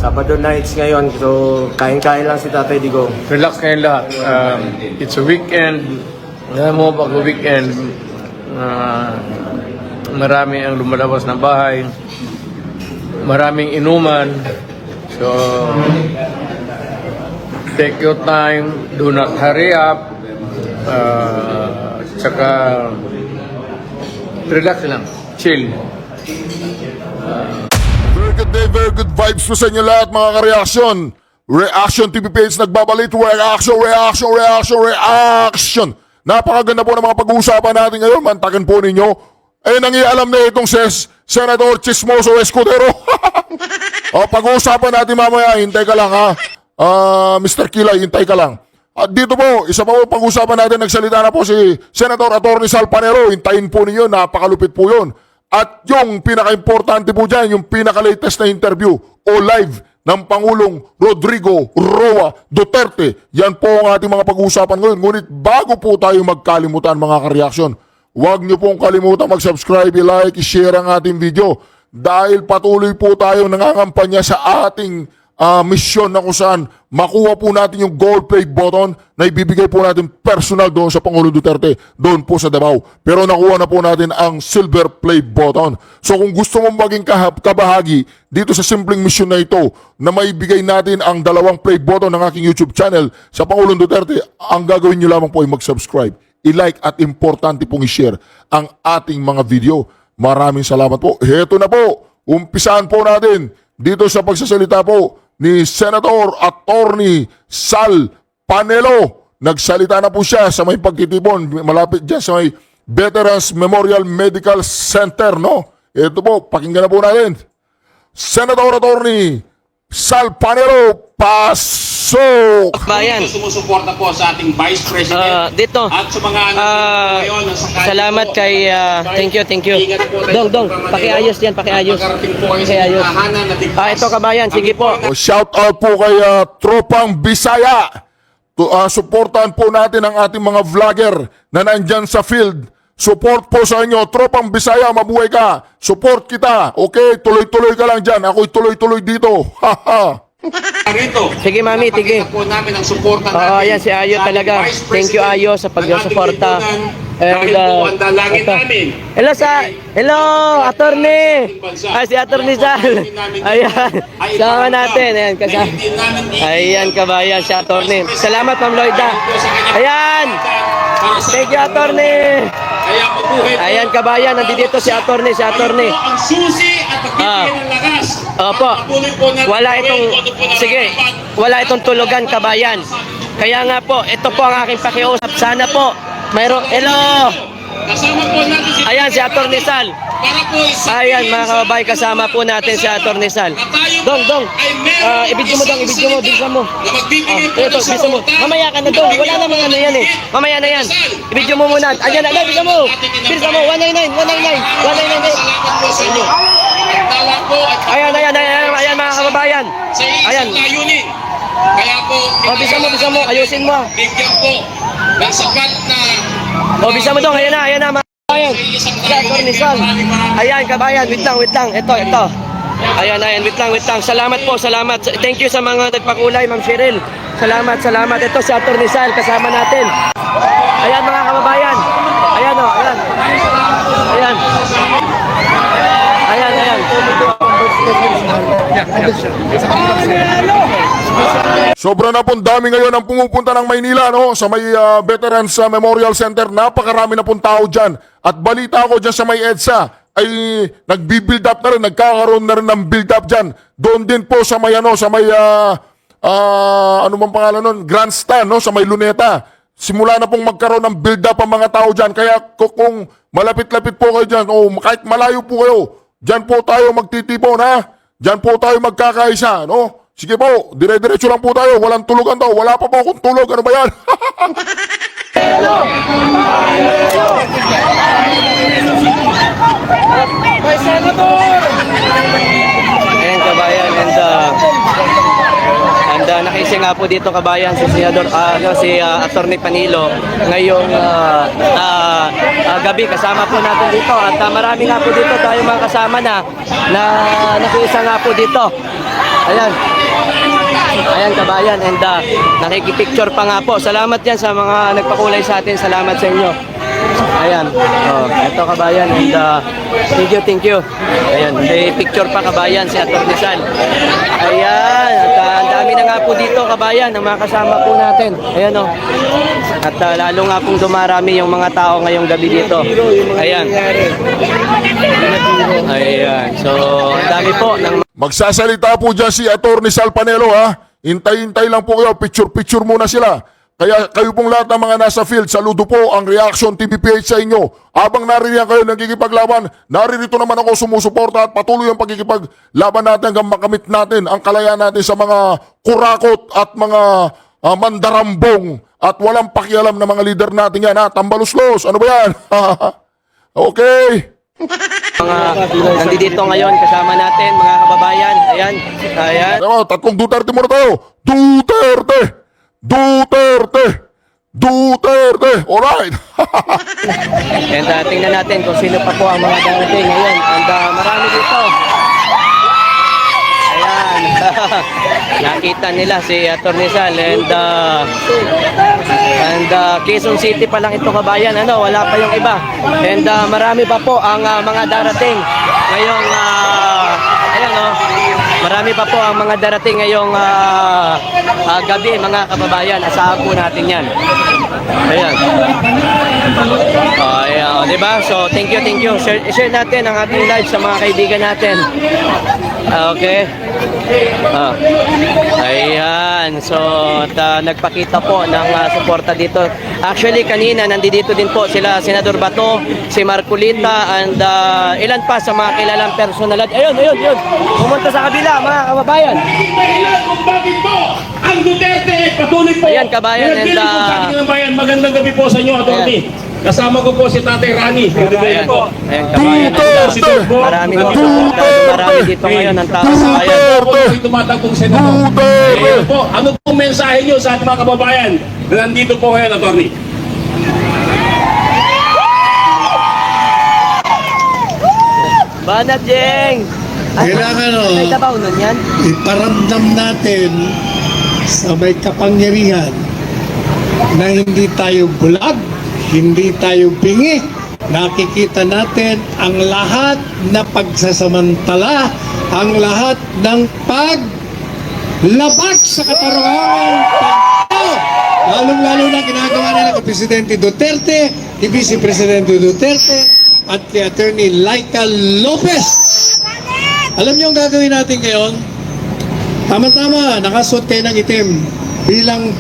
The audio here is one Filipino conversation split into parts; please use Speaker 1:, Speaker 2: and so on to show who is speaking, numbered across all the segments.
Speaker 1: Sabado nights ngayon, so kain-kain lang si Tatay Digong.
Speaker 2: Relax kayong lahat. It's a weekend. Alam mo, pag weekend, marami ang lumalabas ng bahay. Maraming inuman. So, take your time. Do not hurry up. Tsaka, relax lang. Chill.
Speaker 3: Very good day, very good vibes po sa inyo lahat mga ka-reaction. Reaction TV page nagbabalik. Reaction. Napakaganda po ng mga pag-uusapan natin ngayon. Mantakin po ninyo. Nangialam na itong Senator Chismoso Escudero. Pag-uusapan natin mamaya. Hintay ka lang ha. Mr. Kilay, hintay ka lang. At dito po, isa pa po pag-uusapan natin. Nagsalita na po si Senator Atty. Sal Panelo. Hintayin po ninyo. Napakalupit po yun. At yung pinaka-importante po dyan, yung pinaka-latest na interview o live ng Pangulong Rodrigo Roa Duterte. Yan po ang ating mga pag-uusapan ngayon. Ngunit bago po tayo magkalimutan mga ka-reaction, huwag nyo pong kalimutan mag-subscribe, i-like, i-share ang ating video. Dahil patuloy po tayo nangangampanya sa ating misyon na kung saan makuha po natin yung gold play button na ibibigay po natin personal doon sa Pangulong Duterte, doon po sa Davao. Pero nakuha na po natin ang silver play button. So kung gusto mong maging kabahagi dito sa simpleng misyon na ito, na maibigay natin ang dalawang play button ng aking YouTube channel sa Pangulong Duterte, ang gagawin nyo lamang po ay mag-subscribe, i-like at importante pong i-share ang ating mga video. Maraming salamat po. Heto na po, umpisahan po natin dito sa pagsasalita po ni Senator Atty. Sal Panelo. Nagsalita na po siya sa may pagtitipon, malapit dyan sa may Veterans Memorial Medical Center, no? Ito po, pakinggan na po natin. Senator Atty. Sal Panelo, pasok!
Speaker 4: Bayan. Sumusuporta po sa ating Vice President.
Speaker 5: Dito.
Speaker 4: At sa mga ngayon,
Speaker 5: Salamat kay thank you. Dong, pakiayos yan, pakiayos. Ito kabayan, sige po.
Speaker 3: Shout out po kay Tropang Bisaya. Suportahan po natin ang ating mga vlogger na nandyan sa field. Support po sa inyo. Tropang Bisaya, mabuhay ka. Support kita. Okay, tuloy-tuloy ka lang dyan. Ako'y tuloy-tuloy dito. Haha.
Speaker 4: Rito.
Speaker 5: Sige mami, sige.
Speaker 4: Po namin ang suporta natin.
Speaker 5: Ayan si Ayo talaga. Thank you Ayo sa pagsuporta.
Speaker 4: Dahil po ang dalangin namin.
Speaker 5: Hello, attorney. Si Attorney Sal. Ayan. Sama natin. Ayan, kasama. Ayan, kabayan si attorney. Salamat, Ma'am Lloyda. Ayan. Thank you, attorney. Ayan, kabayan. Nandito si attorney.
Speaker 4: Ang susi at pagbibigay ng lakas.
Speaker 5: Opo. Wala itong tulugan, kabayan. Kaya nga po, ito po ang aking pakiusap. Sana po, hello!
Speaker 4: Kasama po natin si
Speaker 5: Ayan, si Atty. Sal. Ayan, mga kababay, kasama po natin si Atty. Sal. Dong. Ibidyo mo, bilisan mo. Ito, bilisan mo. Mamaya ka na, Dong. Wala namang ano yan eh. Mamaya na yan. Ibidyo mo muna. Ayan, bilisan mo. 199. Ayan, mga kababayan. Ayan.
Speaker 4: Kaya po,
Speaker 5: Bilisan mo. Ayusin mo.
Speaker 4: bigyan po ng sapat na
Speaker 5: Bilisan mo, Dong. Ayan na, mga kababayan. Si Atty. Sal. Ayan, kabayan. Wait lang. Ito. Ayan. Wait lang. Salamat po. Thank you sa mga nagpakulay, Ma'am Cheryl. Salamat. Ito si Atty. Sal. Kasama natin. Ayan, mga kababayan. Ayan.
Speaker 3: Sobra na pong dami ngayon ang pumupunta ng Maynila, no? Sa may Veterans Memorial Center. Napakarami na pong tao dyan. At balita ko dyan sa may EDSA ay nagbi-build up na rin, nagkakaroon na rin ng build up dyan. Doon din po sa may ano bang pangalan nun? Grandstand, no? Sa may Luneta. Simula na pong magkaroon ng build up ang mga tao dyan. Kaya kung malapit-lapit po kayo dyan, o kahit malayo po kayo, dyan po tayo magtitipon, ha? Dyan po tayo magkakaisa, no? Sige po, dire-diretso lang po tayo. Walang tulugan daw. Wala pa po akong tulog. Ano ba yan?
Speaker 5: Ayan, kabayan. And nakisi nga po dito, kabayan, si Atty. Panilo ngayong gabi. Kasama po natin dito. At marami nga po dito tayo mga kasama na nakiisa nga po dito. Ayan. Ayan kabayan, and nakikipicture pa nga po. Salamat yan sa mga nagpakulay sa atin. Salamat sa inyo. Ayan. Oh, ito kabayan, and thank you. Ayan, may picture pa kabayan si Atty. Sal. Ayan, at ang dami na nga po dito kabayan, ang mga kasama po natin. Ayan o. At lalo nga pong dumarami yung mga tao ngayong gabi dito. Ayan. Ayan. So, ang dami po ng
Speaker 3: Magsasalita po dyan si Atty. Sal Panelo, ha? Hintay-hintay lang po kayo, picture-picture muna sila. Kaya kayo pong lahat ng mga nasa field, saludo po ang Reaction TVPH sa inyo. Habang naririyan kayo nagkikipaglaban, naririto naman ako sumusuporta at patuloy ang pagkikipaglaban natin hanggang makamit natin ang kalayaan natin sa mga kurakot at mga mandarambong at walang pakialam na mga leader natin yan, ha? Tambaluslos, ano ba yan? Okay.
Speaker 5: mga nandito ngayon kasama natin, mga kababayan. Ayan. Ayan.
Speaker 3: Tatlong Duterte muna tayo. Duterte! Duterte! Duterte! Alright!
Speaker 5: And tingnan natin kung sino pa po ang mga darating ngayon. And marami dito. Ayan. Nakita nila si Atty. Sal. And Quezon City pa lang ito kabayan. Ano, wala pa yung iba. And marami pa po ang mga darating ngayong ayan o. Marami pa po ang mga darating ngayong gabi, mga kababayan. Asahan po natin yan. Ayan. Ayan, di ba? So, thank you. Share natin ang ating live sa mga kaibigan natin. Okay. Ayan. So, nagpakita po ng suporta dito. Actually, kanina, nandito din po sila, Senador Bato, si Marcolita, and ilan pa sa mga kilalang personalidad. Ayun. Pumunta sa kabila, mga kababayan.
Speaker 4: Kung bakit po ang Duterte patuloy po.
Speaker 5: Ayan, kabayan, and
Speaker 4: bayan, magandang gabi po sa inyo, Atty. Kasama ko po si Tatay Rani.
Speaker 5: ayan,
Speaker 4: po.
Speaker 5: ayan, kabayan.
Speaker 3: Duterte!
Speaker 5: Marami dito ngayon ang tao sa bayan.
Speaker 4: Kasama po yung tumatagpong senador. Ayun po, ano pong mensahe nyo sa ating mga kababayan na nandito po ngayon, Atty.
Speaker 5: Banat, Jeng!
Speaker 6: Kailangan
Speaker 5: May tabaw nun yan?
Speaker 6: iparamdam natin sa may kapangyarihan na hindi tayo bulag, hindi tayo bingi. Nakikita natin ang lahat na pagsasamantala, ang lahat ng paglabag sa katarungan ng tao. Lalong-lalo na ginagawa nila kay Presidente Duterte, kay Vice Presidente Duterte, at kay Attorney Laika Lopez. Alam niyo ang gagawin natin ngayon? Tama-tama, nakasuot kayo ng itim bilang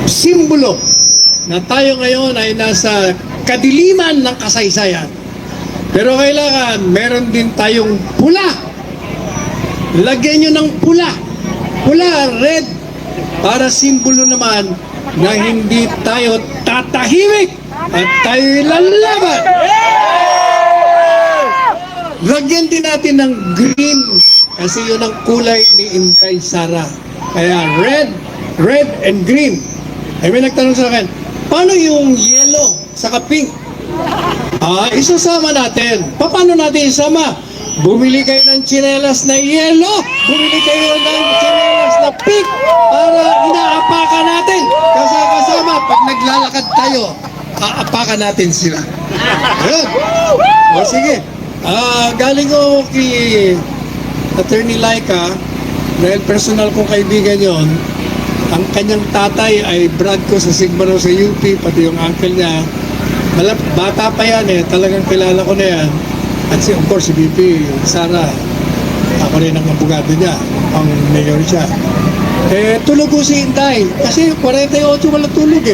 Speaker 6: simbolo na tayo ngayon ay nasa kadiliman ng kasaysayan. Pero kailangan meron din tayong pula. Lagyan nyo ng pula. Pula, red, para simbolo naman na hindi tayo tatahimik at tayo lalaban. Lagyan din natin ng green kasi yun ang kulay ni Inday Sara. Kaya red and green. Ay may nagtanong sa akin, paano yung yellow saka pink? Isasama natin. Paano natin isama? Bumili kayo ng tsinelas na yellow, bumili kayo ng tsinelas na pink para inaapakan natin. Kasi kasama, pag naglalakad tayo, aapakan natin sila. Ayun. O sige. Galing ko kay Attorney Laika, dahil personal kong kaibigan yon. Ang kanyang tatay ay brad ko sa Sigma Rho sa UP, pati yung uncle niya. Bata pa yan talagang kilala ko na yan. At of course, si VP Sara, ako rin ang abogado niya, ang mayor siya. Tulog ko si Inday, kasi 48 wala tulog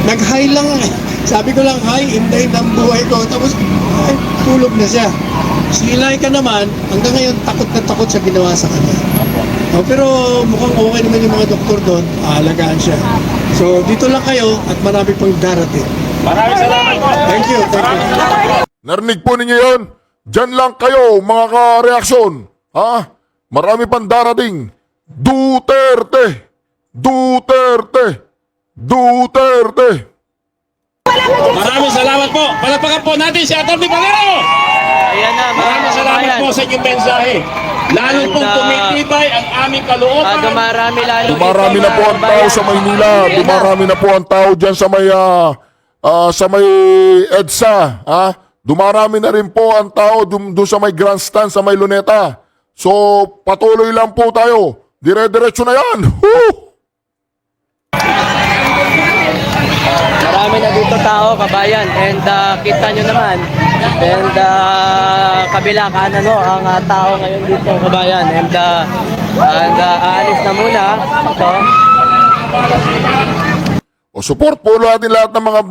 Speaker 6: Nag-high lang, sabi ko lang, hi, Inday ng buhay ko. Tapos, tulog na siya. Si Laika naman, hanggang ngayon, takot na takot sa ginawa sa kanya. Pero mukhang okay naman yung mga doktor doon, aalagaan siya. So, dito lang kayo at marami pang darating.
Speaker 4: Maraming salamat po.
Speaker 6: Thank you.
Speaker 3: Narinig po ninyo yun? Diyan lang kayo, mga ka-reaksyon. Ha? Marami pang darating. Duterte! Duterte! Duterte!
Speaker 4: Maraming salamat po. Palapakan po natin si Atty. Panero.
Speaker 5: Ayan na, mga
Speaker 4: Maraming salamat
Speaker 5: kababayan.
Speaker 4: po sa inyong mensahe. Lalo pong tumitibay ang aming kalooban.
Speaker 5: Dumarami lalo.
Speaker 3: Dumarami
Speaker 5: dito,
Speaker 3: na po
Speaker 5: mga
Speaker 3: ang tao
Speaker 5: kabayan.
Speaker 3: sa Maynila.
Speaker 5: Ayan na.
Speaker 3: Dumarami na po ang tao dyan sa may EDSA. Dumarami na rin po ang tao doon sa may grandstand, sa may Luneta. So, patuloy lang po tayo. Dire-diretso na yan. Woo!
Speaker 5: Marami na dito tao, kabayan. And kita nyo naman. And kabila kanan ang tao ngayon dito, kabayan. And aalis na muna. Ito.
Speaker 3: O support po natin lahat ng mga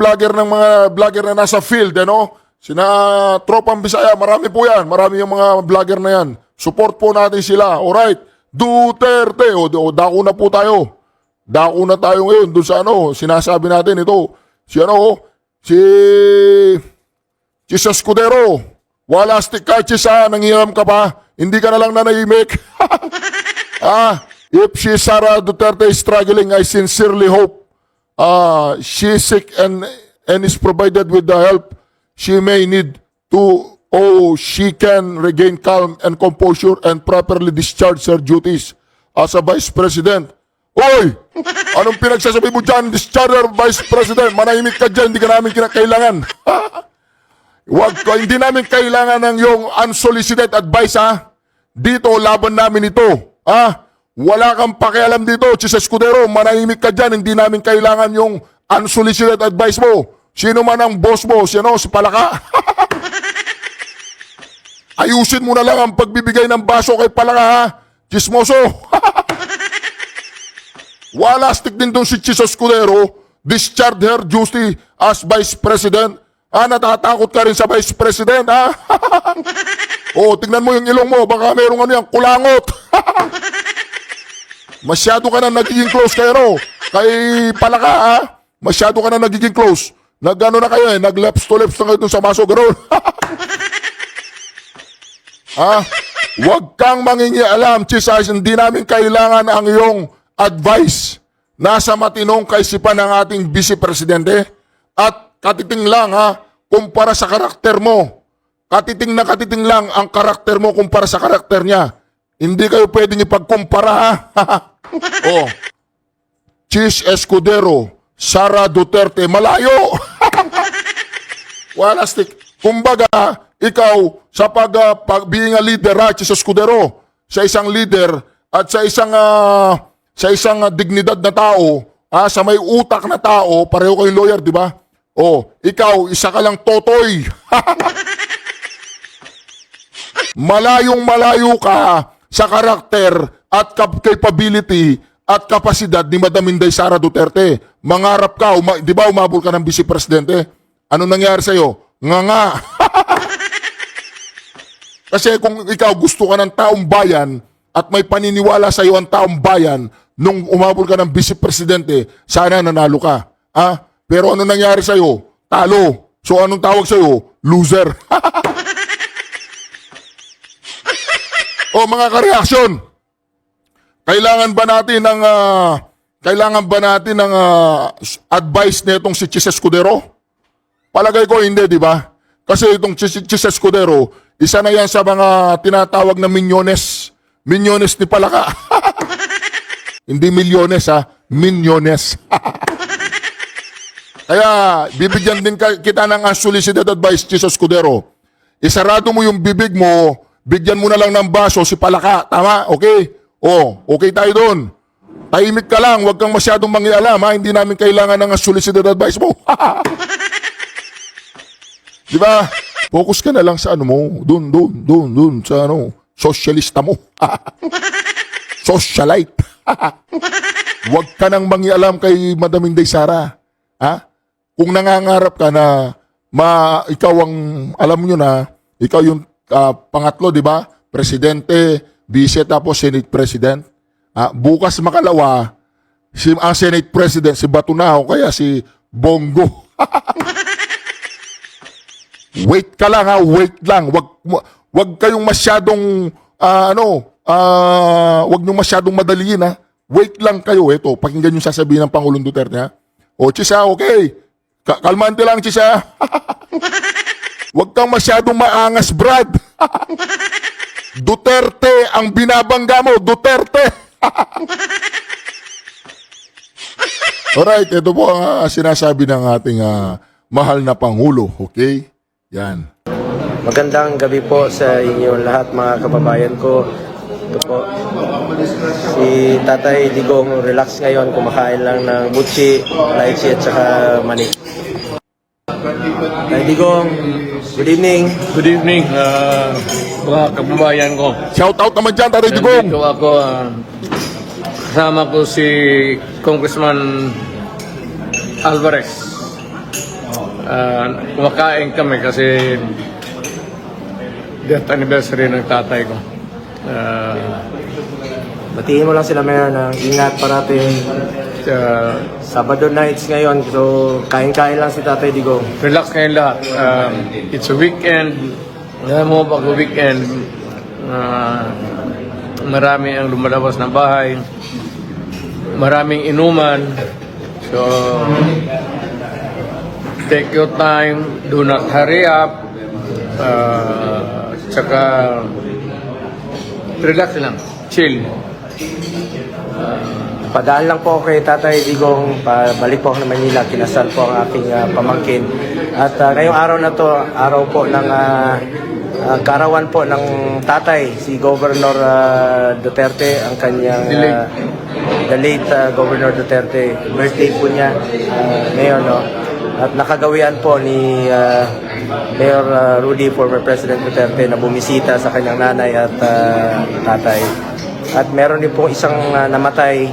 Speaker 3: vlogger na nasa field, ano? Sina Tropang Bisaya, marami po yan. Marami yung mga vlogger na yan. Support po natin sila. Alright. Duterte. O dako na po tayo. Dako na tayo ngayon dun sa sinasabi natin ito. Si Escudero. Wala stick ka, Chisa. Nanghiram ka pa. Hindi ka na lang nanahimik. If si Sara Duterte is struggling, I sincerely hope she is sick and is provided with the help she may need to, she can regain calm and composure and properly discharge her duties as a Vice President. Oy! Anong pinagsasabi mo dyan? Discharge her Vice President. Manahimik ka dyan, hindi ka namin kinakailangan. Hindi namin kailangan ng yung unsolicited advice, Dito, laban namin ito. Wala kang pakialam dito, Chis Escudero. Manahimik ka dyan, hindi namin kailangan yung unsolicited advice mo. Sino man ang boss mo, si Palaka. Ayusin mo na lang ang pagbibigay ng baso kay Palaka, Chismoso. Wala stick din doon si Chis Escudero. Discharge her duty as Vice President. Natatakot ka rin sa Vice President, tingnan mo yung ilong mo. Baka merong yan, kulangot. Masyado ka na nagiging close kay Palaka, Masyado ka na nagiging close. Nag-ano na kayo nag-lips to lips na kayo dun sa maso, gano'n. Huwag kang mangingialam, Chisay, hindi namin kailangan ang iyong advice. Nasa matinong kaisipan ng ating Vice Presidente. At katiting lang, kumpara sa karakter mo. Katiting lang ang karakter mo kumpara sa karakter niya. Hindi kayo pwedeng ipagkumpara, Chis Escudero, Sara Duterte, malayo. Wala stick. Kumbaga, ikaw sa being a leader, Chis Escudero, sa isang leader at sa isang dignidad na tao, sa may utak na tao, pareho kayong lawyer, di ba? Ikaw, isa ka lang totoy. Malayo ka sa karakter at capability at kapasidad ni Madam Inday Sara Duterte. Mangarap ka, di ba umabol ka ng Vice Presidente? Ano nangyari sa'yo? Nga. Kasi kung ikaw gusto ka ng taong bayan at may paniniwala sa'yo ang taong bayan nung umabol ka ng Vice Presidente, sana nanalo ka. Pero ano nangyari sa'yo? Talo. So anong tawag sa'yo? Loser. Mga kareaksyon. Kailangan ba natin ng advice nitong si Chis Escudero? Palagay ko hindi, di ba? Kasi itong Chis Escudero, isa na yan sa mga tinatawag na minyones. Minyones ni Palaka. Hindi milyones, minyones. Kaya, bibigyan din kita ng unsolicited advice, Chis Escudero. Isarado mo yung bibig mo, bigyan mo na lang ng baso si Palaka. Tama? Okay? Okay tayo doon. Tahimik ka lang, huwag kang masyadong mangialam, Hindi namin kailangan ng unsolicited advice mo. Di ba? Focus ka na lang sa doon, sa socialista mo. Socialite. Huwag ka nang mangialam kay Madam Inday Sara. Kung nangangarap ka na ikaw ang, alam nyo na, ikaw yung pangatlo, di ba? Presidente, Vice, tapos Senate President. Bukas makalawa, ang Senate President, si Batunao, kaya si Bongo. Wait ka lang, wait lang. Wag kayong masyadong, wag nyo masyadong madaliin, Wait lang kayo, ito, pakinggan yung sasabihin ng Pangulong Duterte, Chisa, okay. Kalmante lang, Chisa. Wag kang masyadong maangas, Brad. Duterte ang binabangga mo, Duterte. Alright, ito po ang sinasabi ng ating mahal na Pangulo, okay? Yan.
Speaker 1: Magandang gabi po sa inyo lahat mga kababayan ko. Ito po, si Tatay Digong relax ngayon, kumakain lang ng butchi, lychee at saka manik. Tatay Digong, good evening.
Speaker 2: Good evening, mga kababayan ko.
Speaker 3: Shout out naman dyan, Tatay Digong.
Speaker 2: Nandito ako, kasama ko si Congressman Alvarez. Kumakain kami kasi death anniversary ng tatay ko.
Speaker 1: Batiin mo lang sila Mayor ng ingat parati. Sabado nights ngayon, so kain-kain lang si Tatay Digong.
Speaker 2: Relax ngayon lahat. It's a weekend. Alam mo, pag weekend, marami ang lumalabas ng bahay. Maraming inuman. So, take your time. Do not hurry up. Tsaka, relax lang. Chill.
Speaker 1: Padaan lang po kay Tatay Digong, balik po ako ng Manila, kinasal po ang aking pamangkin. At ngayong araw na to, araw po ng karawan po ng tatay, si Governor Duterte, ang kanyang the late Governor Duterte. Birthday po niya ngayon, no? At nakagawian po ni Mayor Rudy, former President Duterte, na bumisita sa kanyang nanay at tatay. At meron din po isang namatay,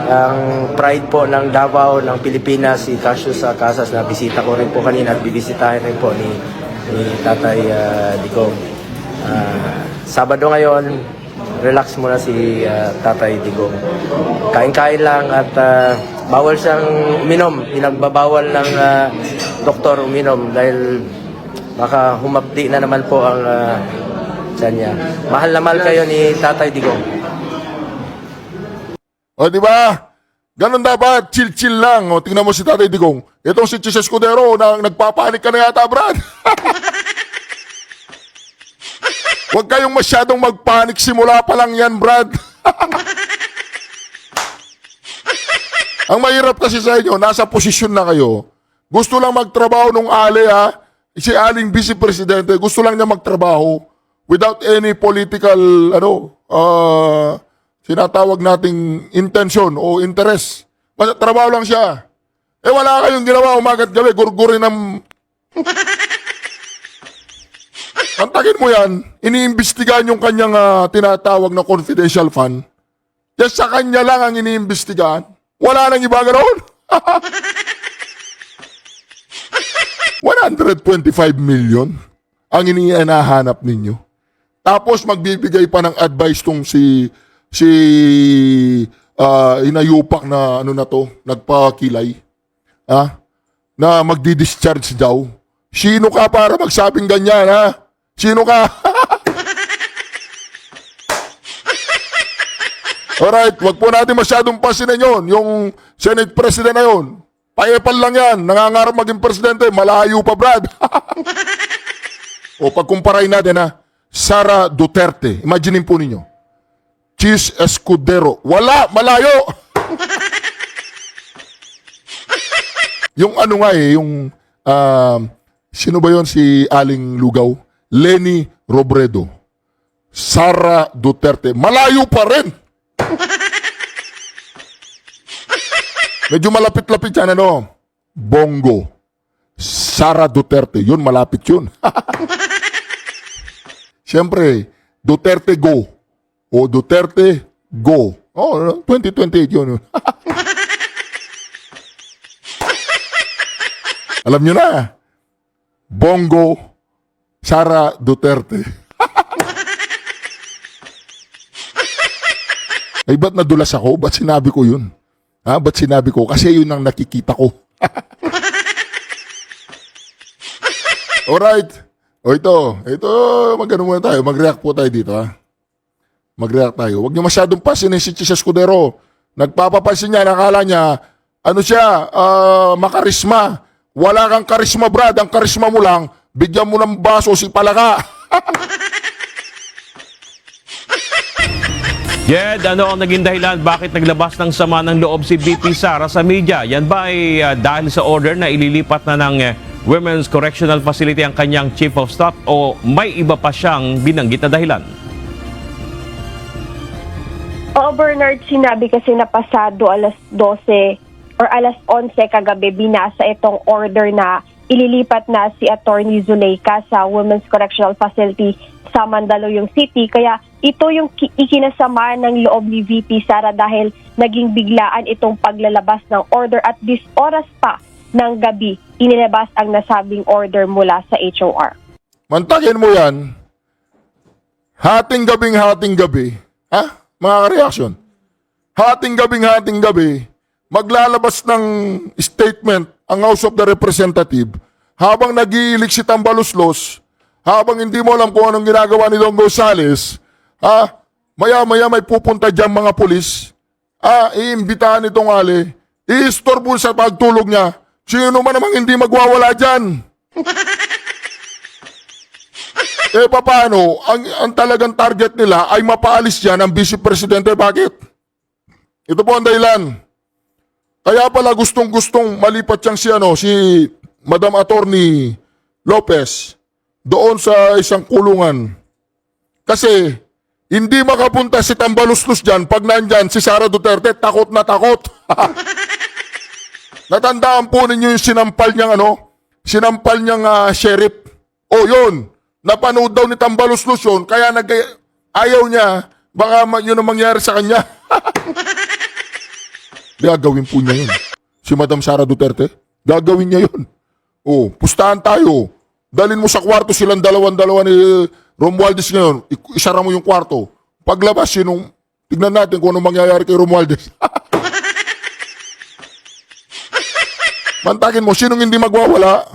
Speaker 1: ang pride po ng Davao ng Pilipinas, si Cassius Casas, na bisita ko rin po kanina at bibisitahin rin po ni Tatay Digong. Sabado ngayon, relax muna si Tatay Digong. Kain-kain lang at bawal siyang uminom. Pinagbabawal ng doktor uminom dahil baka humapdi na naman po ang tiyan niya. Mahal na mahal kayo ni Tatay Digong.
Speaker 3: O, di ba? Ganon dapat, chill-chill lang. O, tingnan mo si Tatay Digong. Itong si Chis Escudero, nagpapanik ka na yata, Brad. Huwag kayong masyadong magpanik, simula pa lang yan, Brad. Ang mahirap kasi sa inyo, nasa posisyon na kayo. Gusto lang magtrabaho nung Ali, ha? Si Aling Vice Presidente, gusto lang niya magtrabaho without any political, sinatawag nating intention o interest. Basta trabaho lang siya. Eh wala kayong ginawa umaga't gabi, gurgurin ng... Antakin mo yan, iniimbestigahan yung kanyang tinatawag na confidential fund. Yes, sa kanya lang ang iniimbestigahan. Wala nang iba ganoon. 125 million ang inihahanap ninyo. Tapos magbibigay pa ng advice tong si inayupak na nagpakilay, na magdi-discharge daw. Sino ka para magsabing ganyan, ha? Sino ka? Alright, wag po natin masyadong pasinin yun. Yung Senate President na yun, paepal lang yan. Nangangarap maging presidente, malayo pa, Brad. O pagkumparain natin, ha? Sara Duterte, imaginin po ninyo. Chis Escudero, wala, malayo. Yung yung sino ba yon, si Aling Lugaw? Leni Robredo. Sara Duterte, malayo pa rin. Medyo malapit-lapit yan, Bongo. Sara Duterte, yun, malapit yun. Siyempre, Duterte go. O Duterte, go. 2028 yun. Alam nyo na. Bongo, Sara Duterte. Ay, ba't nadulas ako? Ba't sinabi ko yun? Ba't sinabi ko? Kasi yun ang nakikita ko. Alright. O ito, magano muna tayo. Mag-react po tayo dito, ha? Mag-react tayo. Huwag niyo masyadong pasinin si Chis Escudero. Nagpapapansin niya, nakala niya, makarisma. Wala kang karisma, Brad. Ang karisma mo lang, bigyan mo ng baso si Palaka.
Speaker 7: Jed, ano ang naging dahilan bakit naglabas ng sama ng loob si VP Sara sa media? Yan ba ay dahil sa order na ililipat na ng Women's Correctional Facility ang kanyang Chief of Staff o may iba pa siyang binanggit na dahilan?
Speaker 8: Oo, Bernard, sinabi kasi na pasado alas 12 or alas 11 kagabi binasa itong order na ililipat na si Attorney Zuleika sa Women's Correctional Facility sa Mandaluyong City. Kaya ito yung ikinasama ng loob ni VP Sara dahil naging biglaan itong paglalabas ng order at this oras pa ng gabi inilabas ang nasabing order mula sa HOR.
Speaker 3: Mantakin mo yan. Hating gabi. Ha? Mga ka-reaction. Hating gabi, maglalabas ng statement ang House of the Representative habang nag-iilik si Tambaluslos, habang hindi mo alam kung anong ginagawa ni Don Gonzales, maya-maya may pupunta dyan mga pulis, iimbitahan itong Ali, i-istorbo sa pagtulog niya. Sino man namang hindi magwawala dyan? Paano? Ang talagang target nila ay mapaalis dyan ang Vice Presidente. Bakit? Ito po ang dahilan. Kaya pala gustong-gustong malipat siyang si Madam Attorney Lopez doon sa isang kulungan. Kasi hindi makapunta si Tambaluslos dyan pag nandyan si Sara Duterte, takot na takot. Natandaan po ninyo yung sinampal niyang sheriff. O yun, napanood daw ni Tambaluslos yun, kaya ayaw niya, baka yun ang mangyari sa kanya. Gagawin po niya yun. Si Madam Sara Duterte, gagawin niya yun. O, pustahan tayo. Dalin mo sa kwarto silang dalawa ni Romualdez ngayon. Isara mo yung kwarto. Paglabas, tignan natin kung ano mangyayari kay Romualdez. Mantakin mo, sinong hindi magwawala?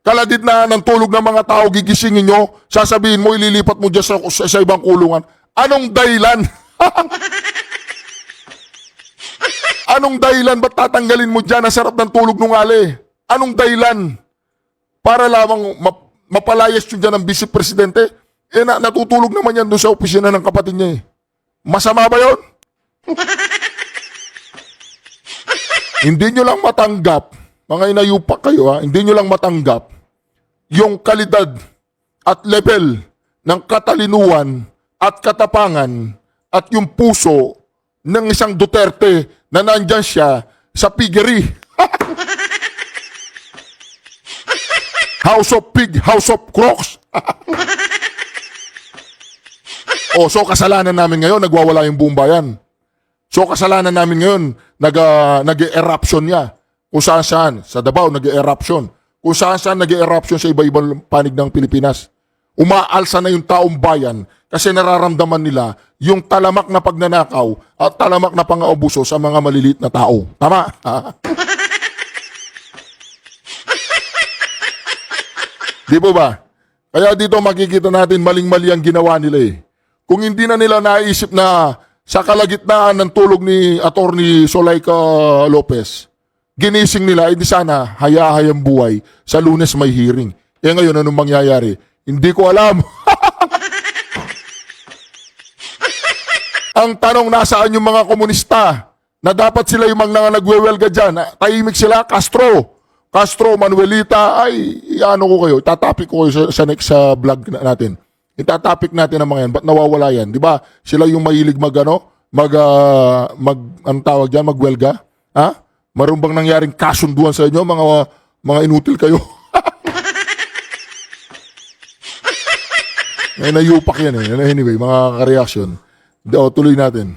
Speaker 3: Kaladid na ng tulog ng mga tao, gigisingin nyo, sasabihin mo, ililipat mo dyan sa ibang kulungan. Anong dahilan? Anong dahilan? Ba't tatanggalin mo dyan? Nasarap ng tulog nung Ali. Anong dahilan? Para lamang mapalayas nyo dyan ng Vice Presidente? Natutulog naman yan doon sa opisina ng kapatid niya. Masama ba yun? Hindi nyo lang matanggap, mga inayupak kayo hindi nyo lang matanggap yung kalidad at level ng katalinuhan at katapangan at yung puso ng isang Duterte na nandyan siya sa piggery. House of Pig, House of Crocs. So kasalanan namin ngayon, nagwawala yung buong bayan. So kasalanan namin ngayon, nag-eruption niya. Kung saan, sa Davao, nag-eruption. Kung saan, nag-eruption sa iba-ibang panig ng Pilipinas. Umaalsa na yung taong bayan kasi nararamdaman nila yung talamak na pagnanakaw at talamak na pang-aabuso sa mga maliliit na tao. Tama? Di po ba? Kaya dito makikita natin maling-mali ang ginawa nila Kung hindi na nila naisip na sa kalagitnaan ng tulog ni Attorney Zuleika Lopez, ginising nila, hindi sana hayahayang buhay sa Lunes may hearing. Ngayon, anong mangyayari? Hindi ko alam. Ang tanong, nasaan yung mga komunista na dapat sila yung mga nagwewelga dyan? Tahimik sila, Castro, Manuelita, ano ko kayo, itatapik ko kayo sa next vlog natin. Itatapik natin ang mga yan. Ba't nawawala yan? Di ba? Sila yung mahilig anong tawag dyan, magwelga? Maroon bang nangyaring kasunduan sa inyo, mga inutil kayo? Nayupak yan Anyway, mga ka-reaction. Tuloy natin.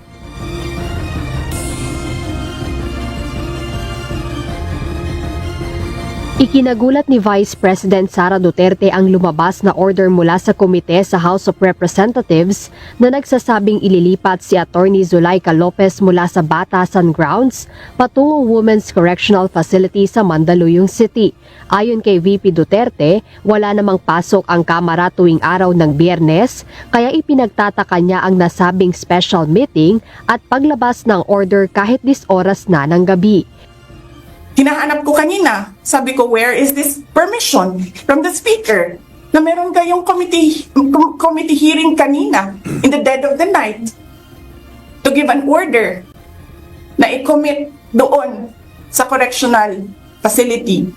Speaker 9: Ikinagulat ni Vice President Sara Duterte ang lumabas na order mula sa komite sa House of Representatives na nagsasabing ililipat si Attorney Zuleika Lopez mula sa Batasan Grounds patungong Women's Correctional Facility sa Mandaluyong City. Ayon kay VP Duterte, wala namang pasok ang Kamara tuwing araw ng Biyernes, kaya ipinagtataka niya ang nasabing special meeting at paglabas ng order kahit 10 oras na ng gabi.
Speaker 10: Hinahanap ko kanina, sabi ko, where is this permission from the speaker? Na meron kayong committee hearing kanina in the dead of the night. to give an order na i-commit doon sa correctional facility.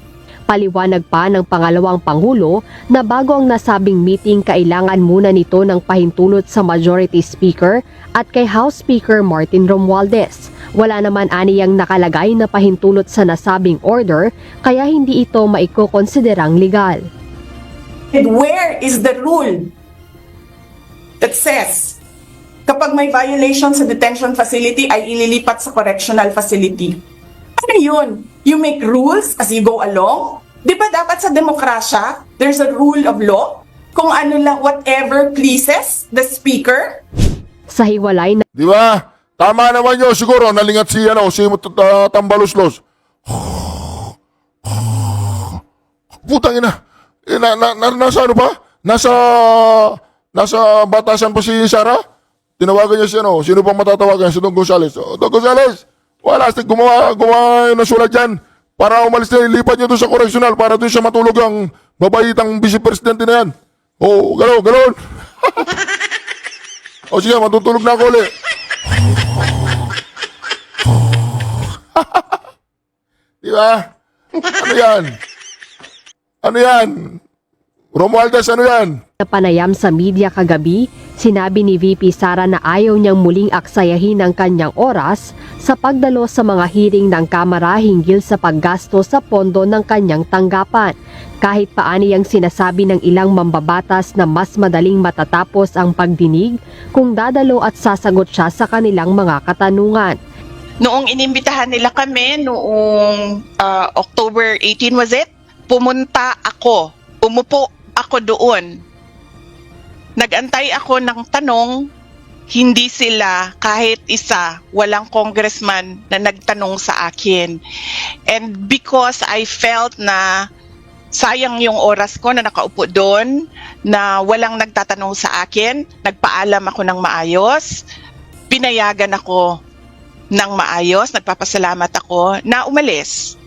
Speaker 9: Paliwanag pa ng pangalawang Pangulo na bago ang nasabing meeting kailangan muna nito ng pahintulot sa Majority Speaker at kay House Speaker Martin Romualdez. Wala naman aniyang nakalagay na pahintulot sa nasabing order kaya hindi ito maikokonsiderang legal.
Speaker 10: And where is the rule that says kapag may violation sa detention facility ay ililipat sa correctional facility? Ano yun? You make rules as you go along? Di ba dapat sa demokrasya, there's a rule of law? Kung ano lang, whatever pleases the speaker?
Speaker 9: Sa hiwalay na
Speaker 3: Di ba? Tama naman yun siguro, nalingat si Tambaluslos. Putang ina. Nasa ano pa? Nasa batasan pa si Sara? Tinawagan niya si sino pang matatawagan? Si Don Gonzales. Don Gonzales, wala, gumawa ng sulat dyan para umalis na, ilipat niyo doon sa correctional para doon siya matulog ang babaitang vice-presidente na yan. Galon. Sige, matutulog na ako ulit. Di ba? Ano yan? Romualdez, ano yan?
Speaker 9: na panayam sa media kagabi, sinabi ni VP Sara na ayaw niyang muling aksayahin ang kanyang oras sa pagdalo sa mga hearing ng Kamara hinggil sa paggasto sa pondo ng kanyang tanggapan. Kahit paani ang sinasabi ng ilang mambabatas na mas madaling matatapos ang pagdinig kung dadalo at sasagot siya sa kanilang mga katanungan.
Speaker 10: Noong inimbitahan nila kami, noong October 18 was it? Pumunta ako, umupo ako doon. Nagantay ako ng tanong, hindi sila kahit isa, walang congressman na nagtanong sa akin. And because I felt na sayang yung oras ko na nakaupo doon, na walang nagtatanong sa akin, nagpaalam ako ng maayos, pinayagan ako ng maayos, nagpapasalamat ako na umalis.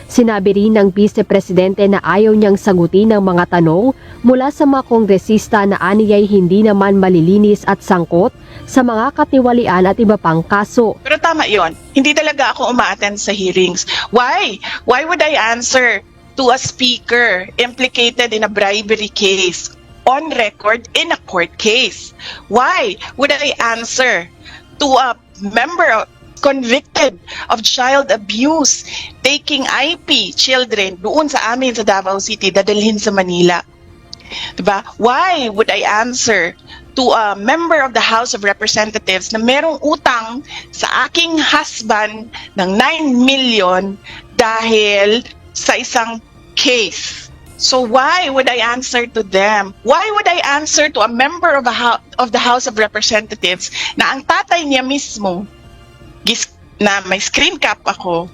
Speaker 9: Sinabi rin ng Vice Presidente na ayaw niyang sagutin ang mga tanong mula sa mga kongresista na aniyay hindi naman malilinis at sangkot sa mga katiwalian at iba pang kaso.
Speaker 10: Pero tama yon, hindi talaga ako umaattend sa hearings. Why? Why would I answer to a speaker implicated in a bribery case on record in a court case? Why would I answer to a member convicted of child abuse, taking IP children doon sa amin sa Davao City, dadalhin sa Manila? Diba? Why would I answer to a member of the House of Representatives na merong utang sa aking husband ng 9 million dahil sa isang case? So why would I answer to them? Why would I answer to a member of the House of Representatives na ang tatay niya mismo na may screen cap ako,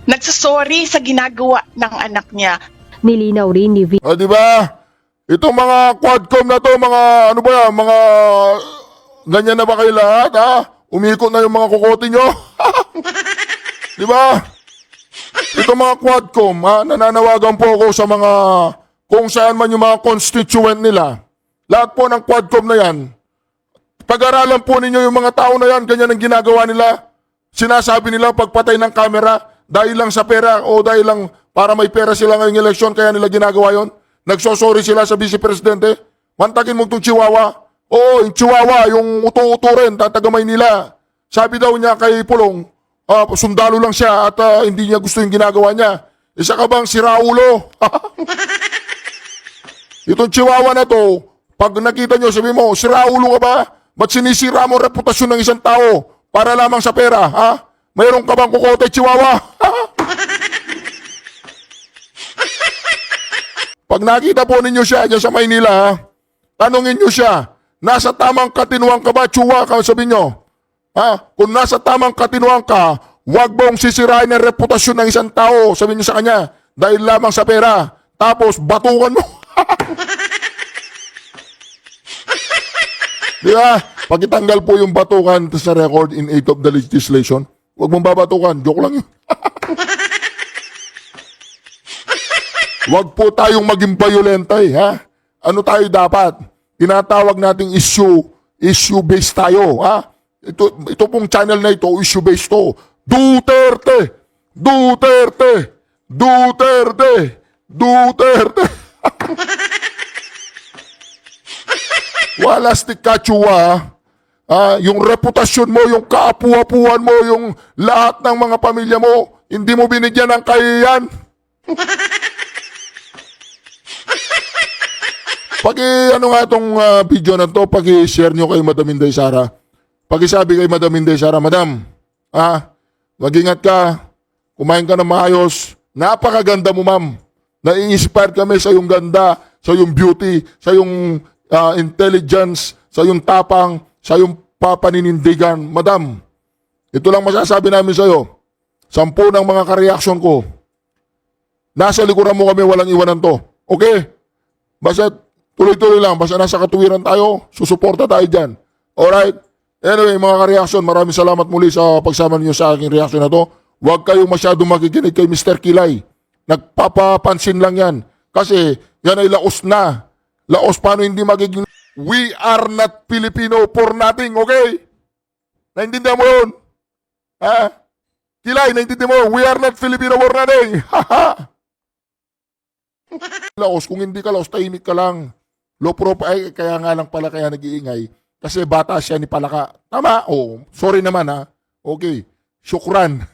Speaker 10: nagsasorry sa ginagawa ng anak niya?
Speaker 9: Nilinaw rin ni VP
Speaker 3: Di ba? Itong mga quadcom na to, mga ano ba yan, mga ganyan na ba kayo lahat, ha? Umikot na yung mga kukote nyo. Di ba? Itong mga quadcom, ha? Nananawagan po ako sa mga, kung saan man yung mga constituent nila. Lahat po ng quadcom na yan. Pag-aralan po ninyo yung mga tao na yan, ganyan ang ginagawa nila. Sinasabi nila pagpatay ng camera dahil lang sa pera o dahil lang para may pera sila ngayong eleksyon kaya nila ginagawa yon. Nagsosorry sila sa Vice Presidente. Mantakin mo itong Chihuahua. Oo, yung Chihuahua, yung uto-uto rin, taga Maynila. Sabi daw niya kay Pulong, sundalo lang siya at hindi niya gusto yung ginagawa niya. Isa ka bang siraulo? Itong Chihuahua na to, pag nakita nyo, sabi mo, siraulo ka ba? Ba't sinisira mo reputasyon ng isang tao para lamang sa pera, ha? Mayroon ka bang kukote, Chihuahua? Pag nakita po ninyo siya dyan sa Maynila, ha? Tanungin nyo siya, nasa tamang katinuan ka ba, Chihuahua? Sabihin nyo, ha? Kung nasa tamang katinuan ka, huwag mong sisirain ang reputasyon ng isang tao, sabihin nyo sa kanya, dahil lamang sa pera. Tapos, batukan mo. Di ba? Pagitanggal po yung batukan sa record in aid of the legislation. Huwag mong babatukan. Joke lang yun. Huwag po tayong maging violentay, ha? Ano tayo dapat? Tinatawag nating issue-based tayo, ha? Ito pong channel na ito, issue-based to. Duterte! Duterte! Duterte! Duterte! Wala stikachua. Yung reputasyon mo, yung kaapu-apuan mo, yung lahat ng mga pamilya mo, hindi mo binigyan ng kahiyan. Ano nga itong video na to, pag-share nyo kay Madam Inday Sara. Pag-isabi kay Madam Inday Sara, Madam, mag-ingat ka, kumain ka ng maayos, napakaganda mo, ma'am. Na-inspire kami sa yung ganda, sa yung beauty, sa yung intelligence, sa yung tapang, sa yung papaninindigan. Madam, ito lang masasabi namin sa iyo. 10 ng mga kareaksyon ko. Nasa likuran mo kami, walang iwanan to. Okay? Basta tuloy-tuloy lang, basta nasa katuwiran tayo, susuporta tayo dyan. Alright? Anyway, mga kareaksyon, maraming salamat muli sa pagsama niyo sa aking reaksyon na to. Huwag kayong masyadong makikinig kay Mr. Kilay. Nagpapapansin lang yan. Kasi yan ay laos na. Laos paano hindi magiging... We are not Filipino for nothing, okay? Naintindihan mo yun? Kilay, naintindihan mo? We are not Filipino for nothing. Laos, kung hindi ka laos, tahimik ka lang. Low profile, kaya nga lang pala kaya nag-iingay. Kasi bata siya ni Palaka. Tama? Oh, sorry naman ha. Okay. Syukran.